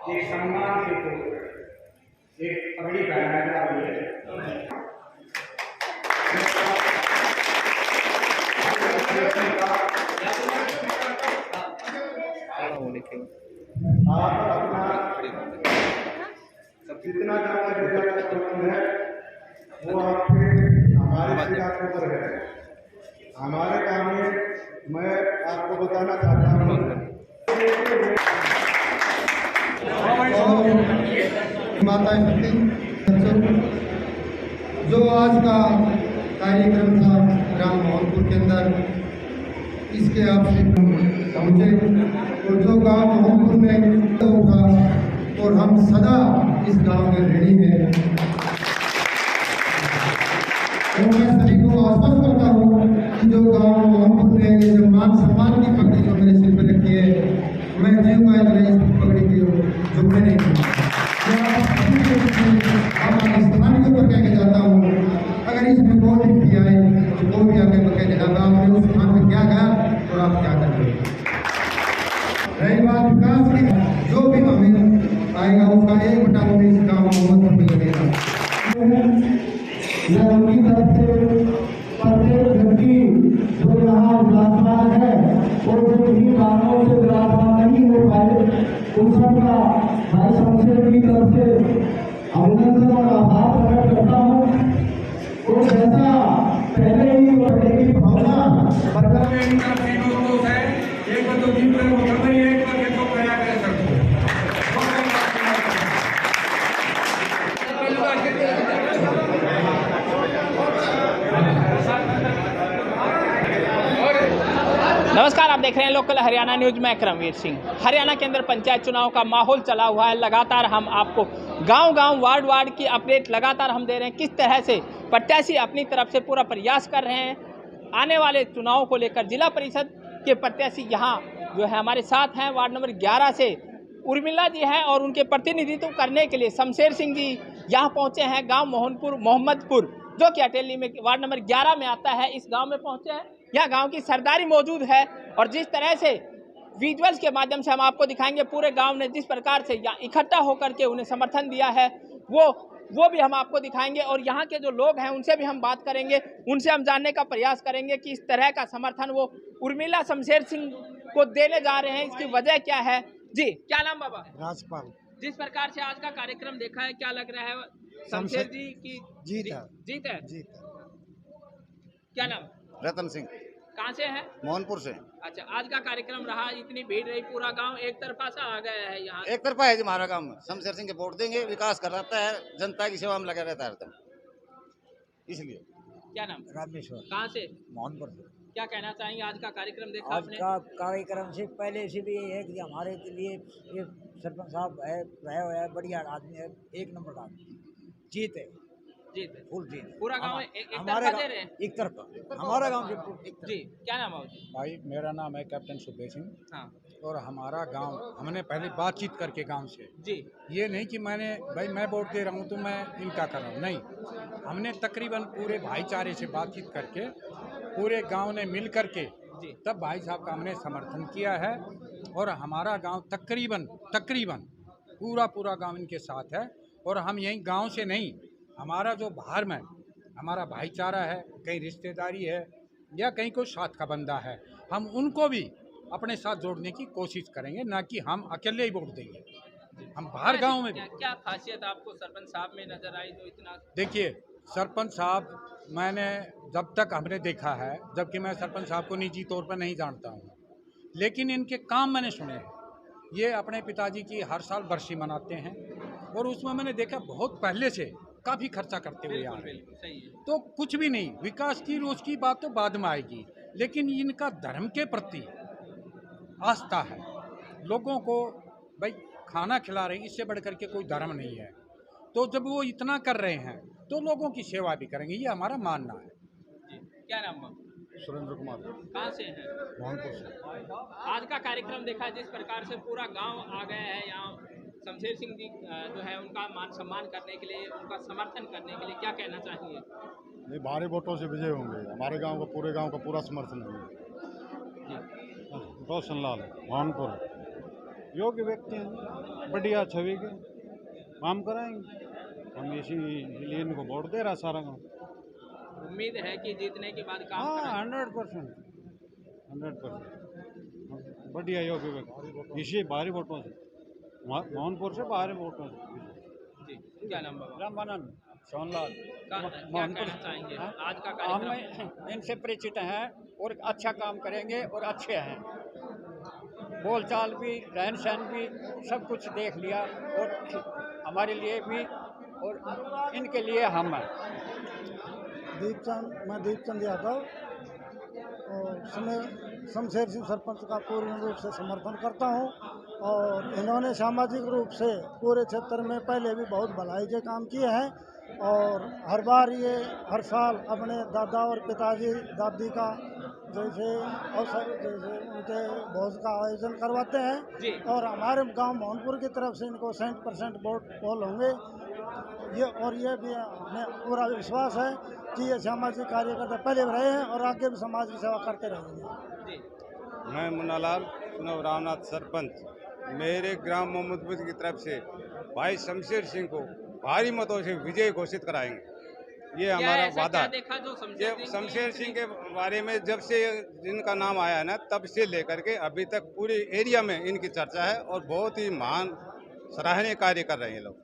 एक सम्मान से एक पगड़ी पहनाया जा रही है। जितना है वो आपके हमारे के ऊपर है। हमारे काम में मैं आपको बताना चाहता हूँ, माता शक्ति जो आज का कार्यक्रम था ग्राम मोहनपुर के अंदर, इसके आप पहुँचे और जो गांव मोहनपुर में था और हम सदा इस गांव के ऋणी हैं। और मैं सभी को आश्वस्त करता हूँ कि जो गांव मोहनपुर ने जो मान सम्मान की पगड़ी जो मेरे सिर पर रखी है, मैं जीऊँगा इस पगड़ी की जुम्मे नहीं दूँगा। स्थान के ऊपर कह के जाता हूँ, अगर इसमें कोई भी किया है तो कोई भी आगे कह के जाता आपने उस स्थान पर क्या कहा और आप क्या कर रहे हैं। रही बात विकास की, जो भी हमें आएगा उसका 1/19 इस गाँव मोहम्मद में लगेगा। यह उनकी तरफ से प्रत्येक व्यक्ति जो यहाँ विराजमान है और जो इन्हीं कारणों से विराजमान नहीं हो पाए, उन सबका भाई शमशेर की तरफ से अभिनंदन और आभार प्रकट करता हूँ। और जैसा पहले ही बढ़ने की भावना नमस्कार, आप देख रहे हैं लोकल हरियाणा न्यूज में करमवीर सिंह। हरियाणा के अंदर पंचायत चुनाव का माहौल चला हुआ है। लगातार हम आपको गांव-गांव, वार्ड-वार्ड की अपडेट लगातार हम दे रहे हैं, किस तरह से प्रत्याशी अपनी तरफ से पूरा प्रयास कर रहे हैं आने वाले चुनाव को लेकर। जिला परिषद के प्रत्याशी यहाँ जो है हमारे साथ हैं, वार्ड नंबर 11 से उर्मिला जी हैं और उनके प्रतिनिधित्व करने के लिए शमशेर सिंह जी यहाँ पहुँचे हैं। गाँव मोहम्मदपुर जो कि अटेली में वार्ड नंबर 11 में आता है, इस गाँव में पहुँचे हैं। यह गांव की सरदारी मौजूद है और जिस तरह से विजुअल्स के माध्यम से हम आपको दिखाएंगे पूरे गांव ने जिस प्रकार से यहाँ इकट्ठा होकर के उन्हें समर्थन दिया है, वो भी हम आपको दिखाएंगे। और यहाँ के जो लोग हैं उनसे भी हम बात करेंगे, उनसे हम जानने का प्रयास करेंगे कि इस तरह का समर्थन वो उर्मिला शमशेर सिंह को देने जा रहे हैं, इसकी वजह क्या है। जी, क्या नाम बाबा? राजपाल। जिस प्रकार से आज का कार्यक्रम देखा है, क्या लग रहा है शमशेर जी की जीत है? क्या नाम? रतन सिंह। कहाँ से है? मोहनपुर से। अच्छा, आज का कार्यक्रम रहा, इतनी भीड़ रही, पूरा गांव एक तरफा सा आ गया है यहाँ। एक तरफा है जी हमारा काम, शमशेर सिंह के वोट देंगे, विकास कर रहता है, जनता की सेवा में लगा रहता है इसलिए। क्या नाम? रामेश्वर। कहाँ से? मोहनपुर से। क्या कहना चाहेंगे, आज का कार्यक्रम देखा आज आपने? का कार्यक्रम से पहले से भी ये है कि हमारे के लिए ये सरपंच साहब है, रहे हुए है, बढ़िया आदमी है, एक नंबर का जीत है, फुल जीत। पूरा गांव हमारे एक तरफा, हमारा गांव जी। क्या नाम है भाई? मेरा नाम है कैप्टन सुबेश सिंह। हाँ। और हमारा गांव, हमने पहले बातचीत करके गांव से जी, ये नहीं कि मैं वोट दे रहा हूं तो मैं इनका कर रहा हूं, नहीं। हमने तकरीबन पूरे भाईचारे से बातचीत करके पूरे गांव ने मिल करके तब भाई साहब का हमने समर्थन किया है। और हमारा गांव तकरीबन पूरा गांव इनके साथ है। और हम यहीं गांव से नहीं, हमारा जो बाहर में हमारा भाईचारा है, कहीं रिश्तेदारी है या कहीं कोई साथ का बंदा है, हम उनको भी अपने साथ जोड़ने की कोशिश करेंगे, ना कि हम अकेले ही वोट देंगे। हम बाहर गांव में क्या खासियत आपको सरपंच साहब में नजर आई जो इतना? देखिए, सरपंच साहब मैंने जब तक हमने देखा है, जबकि मैं सरपंच साहब को निजी तौर पर नहीं जानता हूँ, लेकिन इनके काम मैंने सुने हैं। ये अपने पिताजी की हर साल बरसी मनाते हैं और उसमें मैंने देखा बहुत पहले से काफ़ी खर्चा करते हुए आ रहे हैं। तो कुछ भी नहीं, विकास की रोज की बात तो बाद में आएगी, लेकिन इनका धर्म के प्रति आस्था है। लोगों को भाई खाना खिला रहे हैं, इससे बढ़कर के कोई धर्म नहीं है। तो जब वो इतना कर रहे हैं तो लोगों की सेवा भी करेंगे, ये हमारा मानना है। क्या नाम है? सुरेंद्र कुमार। कहाँ से हैं? मोहनपुर से। आज का कार्यक्रम देखा जिस प्रकार से पूरा गांव आ गया है यहाँ शमशेर सिंह जी जो है उनका मान सम्मान करने के लिए, उनका समर्थन करने के लिए, क्या कहना चाहिए? नहीं, भारी वोटों से विजय होंगे। हमारे गांव का, पूरे गांव का पूरा समर्थन है। रोशन लाल, मोहनपुर। योग्य व्यक्ति हैं, बढ़िया छवि के काम कराएंगे। हम इसीलिए इनको वोट दे रहा सारा गाँव। उम्मीद है कि जीतने के बाद काम हाँ, करेंगे। 100% बढ़िया योग्य व्यक्ति, इसी भारी वोटों से, मोहनपुर से भारी वोटों से। जी, क्या नाम बाबा? रामानंद सोनलाल क्या कहना चाहेंगे आज का हम कार्यक्रम? इनसे परिचित हैं और अच्छा काम करेंगे और अच्छे हैं। बोलचाल भी, रहन सहन भी, सब कुछ देख लिया और हमारे लिए भी और इनके लिए हम हैं। मैं दीपचंद यादव और शमशेर सिंह सरपंच का पूर्ण रूप से समर्थन करता हूं और इन्होंने सामाजिक रूप से पूरे क्षेत्र में पहले भी बहुत भलाई के काम किए हैं और हर बार ये हर साल अपने दादा और पिताजी दादी का जैसे अवसर जैसे उनके भोज का आयोजन करवाते जी। हैं और हमारे गांव मोहनपुर की तरफ से इनको 100% वोट पोल होंगे। ये भी हमें पूरा विश्वास है कि ये सामाजिक कार्यकर्ता पहले भी रहे हैं और आगे भी समाज की सेवा करते रहेंगे। मैं मुन्नालाल रामनाथ सरपंच, मेरे ग्राम मोहम्मदपुर की तरफ से भाई शमशेर सिंह को भारी मतों से विजय घोषित कराएंगे। ये हमारा वादा है। देखा जो शमशेर सिंह के बारे में जब से इनका नाम आया है ना, तब से लेकर के अभी तक पूरे एरिया में इनकी चर्चा है और बहुत ही महान सराहनीय कार्य कर रहे हैं लोग।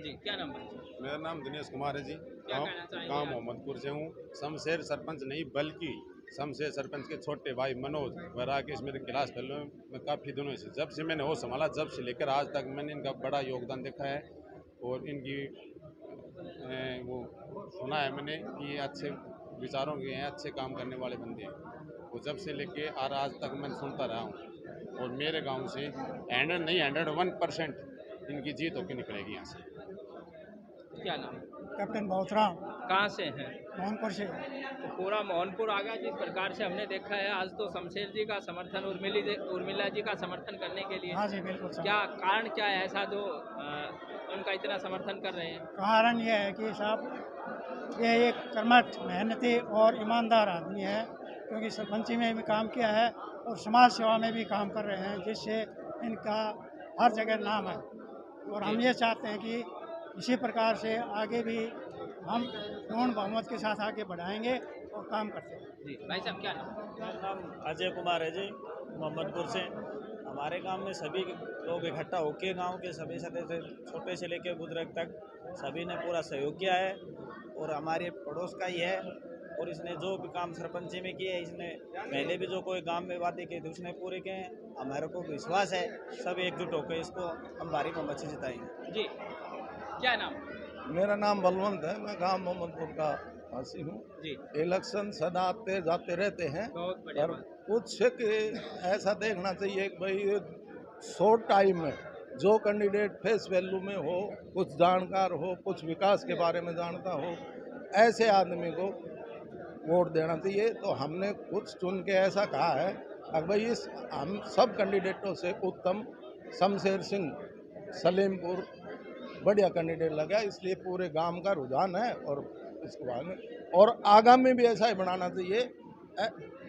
जी, क्या नाम है? मेरा नाम दिनेश कुमार है जी। क्या कहना चाहेंगे गाँव आप? मोहम्मदपुर से हूँ। शमशेर सरपंच नहीं बल्कि शमशेर सरपंच के छोटे भाई मनोज व राकेश मेरे क्लास फेलो में काफ़ी दिनों से, जब से मैंने होश संभाला जब से लेकर आज तक मैंने इनका बड़ा योगदान देखा है और इनकी वो सुना है मैंने कि ये अच्छे विचारों के हैं, अच्छे काम करने वाले बंदे हैं। वो जब से लेके और आज तक मैं सुनता रहा हूँ और मेरे गांव से 101% इनकी जीत होकर निकलेगी यहाँ से। क्या नाम? कैप्टन बहुतराम कहाँ से हैं? मोहनपुर से। तो पूरा मोहनपुर आ गया जिस प्रकार से हमने देखा है। आज तो शमशेर जी का समर्थन, उर्मिला जी का समर्थन करने के लिए। हाँ जी बिल्कुल। क्या कारण क्या है ऐसा जो उनका इतना समर्थन कर रहे हैं? कारण ये है कि साहब ये एक कर्मठ, मेहनती और ईमानदार आदमी है, क्योंकि सरपंची में भी काम किया है और समाज सेवा में भी काम कर रहे हैं, जिससे इनका हर जगह नाम है। और हम ये चाहते हैं कि इसी प्रकार से आगे भी हम पूर्ण बहुमत के साथ आगे बढ़ाएंगे और काम करते हैं। जी भाई साहब, क्या नाम? मेरा नाम अजय कुमार है जी, मोहम्मदपुर से। हमारे गांव में सभी लोग इकट्ठा होकर गांव के सभी सदस्य, छोटे से लेकर बुजुर्ग तक, सभी ने पूरा सहयोग किया है और हमारे पड़ोस का ही है। और इसने जो भी काम सरपंची में किए, इसने पहले भी जो कोई गांव में वादे किए थे उसने पूरे किए हैं। हमारे को विश्वास है सब एकजुट होकर इसको हम भारी बहुमत से जिताएंगे। जी, क्या नाम? मेरा नाम बलवंत है, मैं गांव मोहम्मदपुर का वासी हूँ जी। इलेक्शन सदा आते जाते रहते हैं, बहुत बढ़िया पर बात। कुछ कि ऐसा देखना चाहिए कि भाई शॉर्ट टाइम में जो कैंडिडेट फेस वैल्यू में हो, कुछ जानकार हो, कुछ विकास के बारे में जानता हो, ऐसे आदमी को वोट देना चाहिए। तो हमने कुछ चुन के ऐसा कहा है कि भाई इस हम सब कैंडिडेटों से उत्तम शमशेर सिंह सलीमपुर बढ़िया कैंडिडेट लगा, इसलिए पूरे गांव का रुझान है और इसके बाद में और आगामी भी ऐसा ही बनाना चाहिए।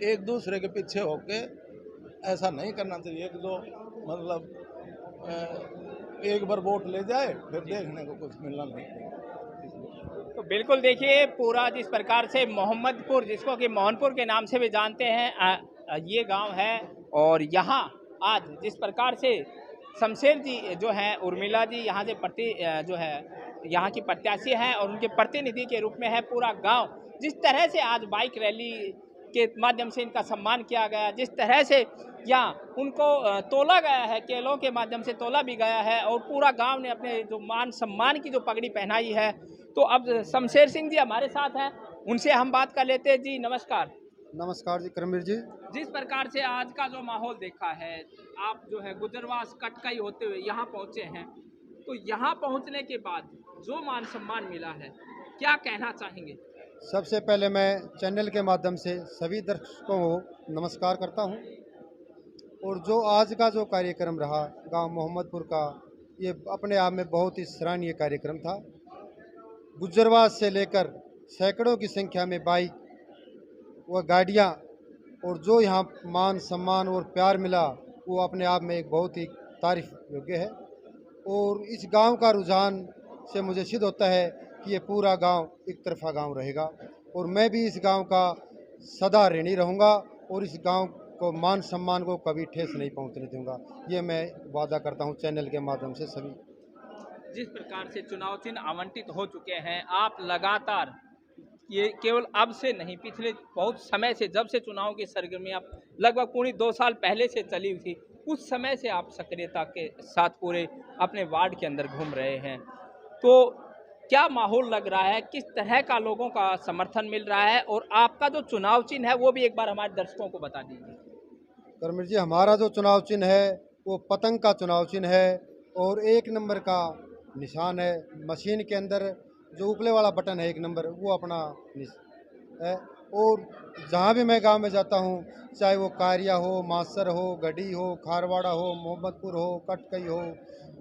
एक दूसरे के पीछे होके ऐसा नहीं करना चाहिए कि जो मतलब एक बार वोट ले जाए फिर देखने को कुछ मिलना नहीं। तो बिल्कुल देखिए, पूरा जिस प्रकार से मोहम्मदपुर, जिसको कि मोहनपुर के नाम से भी जानते हैं, ये गांव है और यहाँ आज जिस प्रकार से शमशेर जी जो हैं, उर्मिला जी यहाँ से जो है यहाँ की प्रत्याशी हैं और उनके प्रतिनिधि के रूप में है पूरा गांव। जिस तरह से आज बाइक रैली के माध्यम से इनका सम्मान किया गया, जिस तरह से यहाँ उनको तोला गया है, केलों के माध्यम से तोला भी गया है और पूरा गांव ने अपने जो मान सम्मान की जो पगड़ी पहनाई है। तो अब शमशेर सिंह जी हमारे साथ हैं, उनसे हम बात कर लेते हैं। जी नमस्कार। नमस्कार जी करमवीर जी। जिस प्रकार से आज का जो माहौल देखा है, आप जो है गुजरवास कटकाई होते हुए यहाँ पहुँचे हैं, तो यहाँ पहुँचने के बाद जो मान सम्मान मिला है, क्या कहना चाहेंगे? सबसे पहले मैं चैनल के माध्यम से सभी दर्शकों को नमस्कार करता हूँ और जो आज का जो कार्यक्रम रहा गांव मोहम्मदपुर का, ये अपने आप में बहुत ही सराहनीय कार्यक्रम था। गुजरवास से लेकर सैकड़ों की संख्या में बाइक व गाड़ियाँ और जो यहाँ मान सम्मान और प्यार मिला, वो अपने आप में एक बहुत ही तारीफ योग्य है। और इस गांव का रुझान से मुझे सिद्ध होता है कि ये पूरा गांव एक तरफा गांव रहेगा और मैं भी इस गांव का सदा ऋणी रहूँगा और इस गांव को मान सम्मान को कभी ठेस नहीं पहुंचने दूंगा। ये मैं वादा करता हूं चैनल के माध्यम से सभी। जिस प्रकार से चुनाव चिन्ह आवंटित हो चुके हैं, आप लगातार ये केवल अब से नहीं, पिछले बहुत समय से, जब से चुनाव की सरगर्मी आप लगभग पूरी 2 साल पहले से चली हुई थी, उस समय से आप सक्रियता के साथ पूरे अपने वार्ड के अंदर घूम रहे हैं। तो क्या माहौल लग रहा है, किस तरह का लोगों का समर्थन मिल रहा है, और आपका जो चुनाव चिन्ह है वो भी एक बार हमारे दर्शकों को बता दीजिए। करमीर जी, हमारा जो चुनाव चिन्ह है वो पतंग का चुनाव चिन्ह है और 1 नंबर का निशान है। मशीन के अंदर जो ऊपले वाला बटन है 1 नंबर, वो अपना है। और जहाँ भी मैं गांव में जाता हूँ, चाहे वो कारिया हो, मासर हो, गढ़ी हो, खारवाड़ा हो, मोहम्मदपुर हो, कटकई हो,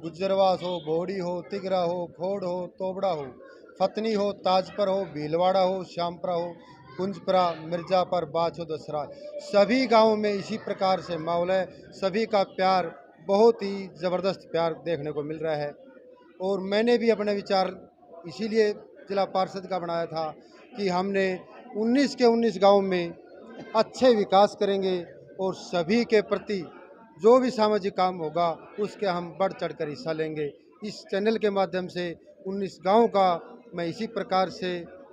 गुज्जरवास हो, बोड़ी हो, तिगरा हो, खोड़ हो, तोबड़ा हो, फतनी हो, ताजपर हो, भीलवाड़ा हो, श्यामपुरा हो, कुंजपुरा, मिर्जापुर, बाछो, दसरा, सभी गांवों में इसी प्रकार से माहौल है। सभी का प्यार, बहुत ही ज़बरदस्त प्यार देखने को मिल रहा है। और मैंने भी अपने विचार इसीलिए जिला पार्षद का बनाया था कि हमने 19 के 19 गाँव में अच्छे विकास करेंगे और सभी के प्रति जो भी सामाजिक काम होगा उसके हम बढ़ चढ़ कर हिस्सा लेंगे। इस चैनल के माध्यम से 19 गाँव का मैं इसी प्रकार से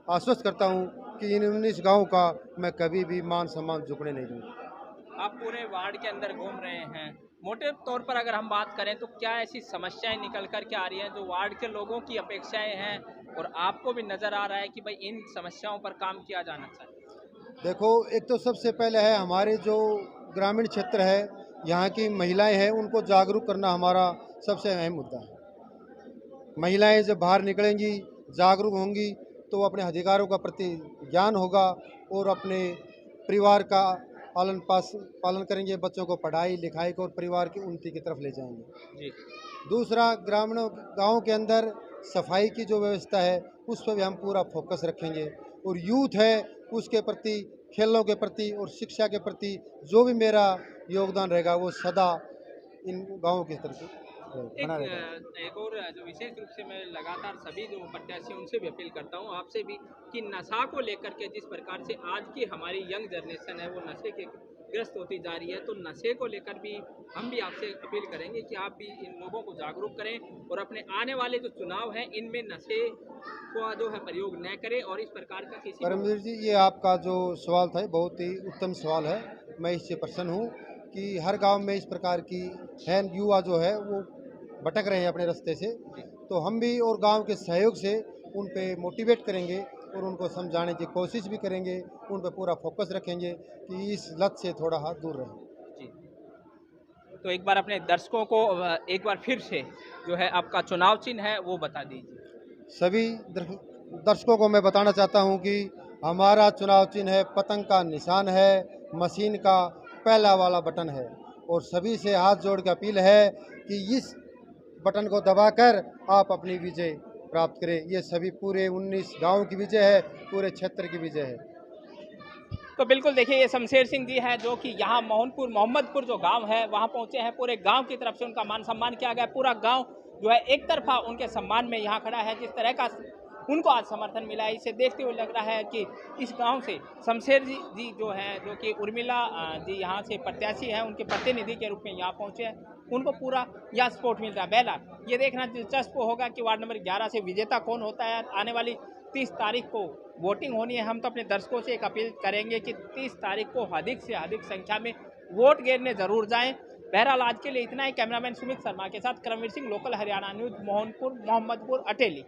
आश्वस्त करता हूँ कि इन 19 गाँव का मैं कभी भी मान सम्मान झुकने नहीं दूँगा। आप पूरे वार्ड के अंदर घूम रहे हैं, मोटे तौर पर अगर हम बात करें तो क्या ऐसी समस्याएं निकल कर के आ रही हैं जो वार्ड के लोगों की अपेक्षाएं हैं और आपको भी नज़र आ रहा है कि भाई इन समस्याओं पर काम किया जाना चाहिए? देखो, एक तो सबसे पहले है हमारे जो ग्रामीण क्षेत्र है, यहाँ की महिलाएं हैं, उनको जागरूक करना हमारा सबसे अहम मुद्दा है। महिलाएं जब बाहर निकलेंगी, जागरूक होंगी, तो अपने अधिकारों का प्रति ज्ञान होगा और अपने परिवार का पालन करेंगे, बच्चों को पढ़ाई लिखाई को और परिवार की उन्नति की तरफ ले जाएंगे जी। दूसरा, ग्रामीण गाँव के अंदर सफाई की जो व्यवस्था है उस पर भी हम पूरा फोकस रखेंगे और यूथ है उसके प्रति, खेलों के प्रति और शिक्षा के प्रति जो भी मेरा योगदान रहेगा वो सदा इन गाँवों की तरफ बना रहेगा। एक और जो विशेष रूप से मैं लगातार सभी जो प्रत्याशी उनसे भी अपील करता हूँ, आपसे भी, कि नशा को लेकर के जिस प्रकार से आज की हमारी यंग जनरेशन है वो नशे के ग्रस्त होती जा रही है, तो नशे को लेकर भी हम भी आपसे अपील करेंगे कि आप भी इन लोगों को जागरूक करें और अपने आने वाले जो चुनाव हैं इनमें नशे का जो है प्रयोग न करें और इस प्रकार का किसी। परमवीर जी, ये आपका जो सवाल था बहुत ही उत्तम सवाल है। मैं इससे प्रसन्न हूँ कि हर गाँव में इस प्रकार की है, युवा जो है वो भटक रहे हैं अपने रास्ते से, तो हम भी और गांव के सहयोग से उन पे मोटिवेट करेंगे और उनको समझाने की कोशिश भी करेंगे, उन पे पूरा फोकस रखेंगे कि इस लत से थोड़ा हाथ दूर रहें जी। तो एक बार अपने दर्शकों को एक बार फिर से जो है आपका चुनाव चिन्ह है वो बता दीजिए। सभी दर्शकों को मैं बताना चाहता हूं कि हमारा चुनाव चिन्ह है, पतंग का निशान है, मशीन का पहला वाला बटन है और सभी से हाथ जोड़ के अपील है कि इस बटन को दबाकर आप अपनी विजय प्राप्त करें। ये सभी पूरे 19 गांव की विजय है, पूरे क्षेत्र की विजय है। तो बिल्कुल देखिए, ये शमशेर सिंह जी हैं जो कि यहाँ मोहम्मदपुर जो गांव है वहाँ पहुँचे हैं। पूरे गांव की तरफ से उनका मान सम्मान किया गया। पूरा गांव जो है एक तरफा उनके सम्मान में यहाँ खड़ा है। जिस तरह का उनको आज समर्थन मिला है, इसे देखते हुए लग रहा है कि इस गांव से शमशेर जी जो हैं, जो कि उर्मिला जी यहाँ से प्रत्याशी हैं, उनके प्रतिनिधि के रूप में यहाँ पहुँचे हैं, उनको पूरा यह सपोर्ट मिल रहा है। पहला ये देखना दिलचस्प होगा कि वार्ड नंबर 11 से विजेता कौन होता है। आने वाली 30 तारीख को वोटिंग होनी है। हम तो अपने दर्शकों से एक अपील करेंगे कि 30 तारीख को अधिक से अधिक संख्या में वोट गिरने जरूर जाएं। बहरहाल आज के लिए इतना ही। कैमरामैन सुमित शर्मा के साथ करमवीर सिंह, लोकल हरियाणा न्यूज़, मोहनपुर, मोहम्मदपुर, अटेली।